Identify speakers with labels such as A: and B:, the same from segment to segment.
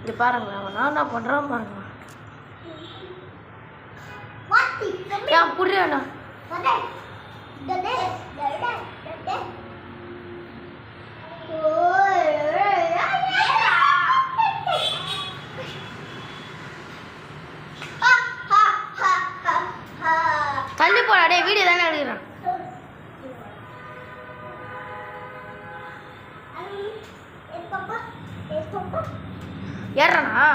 A: இங்கே பாருங்களேன் அவன் நான் என்ன பண்ணுறான் பாருங்க. ஏன் புரியண்ணா தள்ளி போடா டே, வீடியோ தானே எடுக்கிறான். ஏறானா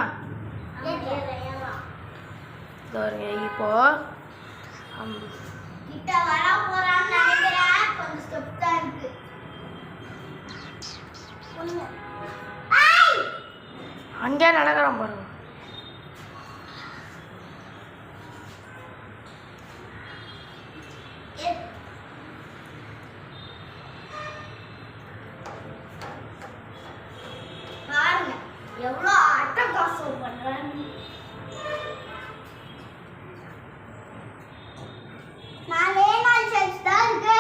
A: இப்போ அங்கே நடக்கிறான் பாருங்க.
B: எவ்வளோ அட்டகாசம் பண்றாங்க. நாலே 4 செல்ஸ் தான் இருக்கு.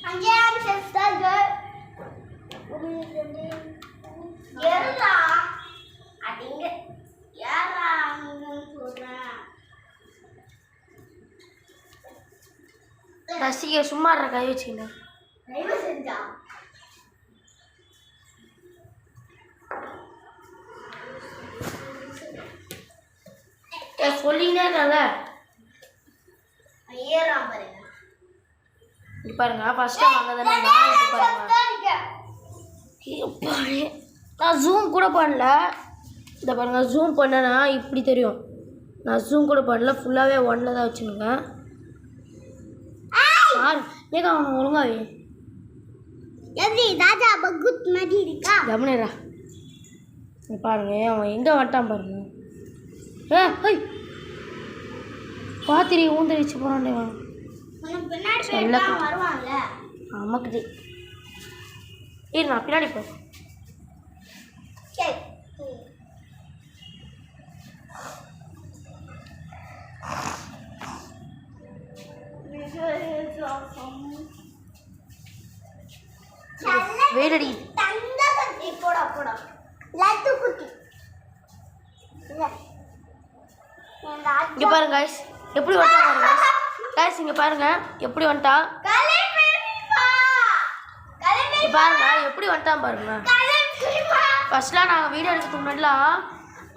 B: அங்கே 6 செல்ஸ் தான் இருக்கு. ஏறா அடிங்க யாரா சொல்றேன்.
A: ரசிக சும்மா கை வச்சுக்கணும். சொல்லினே பாருங்க. ஃபர்ஸ்ட் வாங்கதானே பாருங்க. நான் ஜூம் கூட பண்ணல. இந்த பாருங்க, ஜூம் பண்ணனா இப்படி தெரியும். நான் ஜூம் கூட பண்ணல, ஃபுல்லாகவே ஒன்னில் தான் வச்சுருங்க. ஏங்க அவன் ஒழுங்காவே
B: எப்படி ராஜா பகுத் மாதிரி இருக்கா?
A: கவனிடா பாருங்க, அவன் எங்கே வந்துட்டான் பாருங்க. ஏய் பாத்திரி ஊந்தரிச்சு போகிறான்டே.
B: வருவான்ல
A: ஆமாக்குது. இரு நான் பின்னாடி போ. வேடடி
B: போடா போடா லட்டு குட்டி.
A: இங்கே பாருங்க guys, எப்படி வந்துட்டான் பாருங்க guys. இங்கே பாருங்க எப்படி வந்துட்டான். இங்கே பாருங்க எப்படி வந்துட்டான் பாருங்க. ஃபர்ஸ்ட்லாம் நாங்கள் வீடியோ எடுக்கிறதுக்கு முன்னாடிலாம்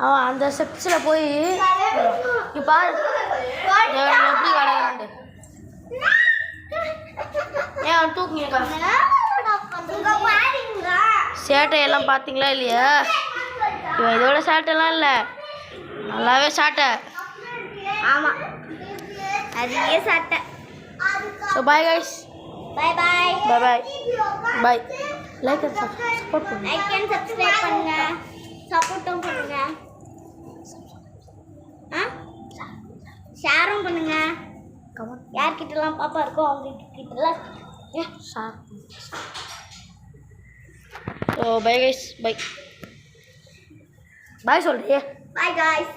A: அவன் அந்த ஸ்டெப்ஸில் போய் இங்கே பாரு எப்படி கிடக்குறான்ட்டு. ஏன் அவன் தூக்குங்க. சேட்டையெல்லாம் பார்த்தீங்களா இல்லையா? இவன் இதோட சேட்டைலாம் இல்லை, நல்லாவே சாட்டை.
B: ஆமாம் அதிக சாட்டை.
A: So bye guys.
B: Bye bye
A: bye bye bye. Like and support பண்ணுங்க.
B: லைக் அண்ட் சப்ஸ்கிரைப் பண்ணுங்க, சப்போர்ட்டும் பண்ணுங்க, ஷேரும் பண்ணுங்க. யார்கிட்டலாம் பாப்பா இருக்கோ அவங்க கிட்டலாம்
A: share. So bye guys. Bye bye சொல்றியே.
B: Bye guys.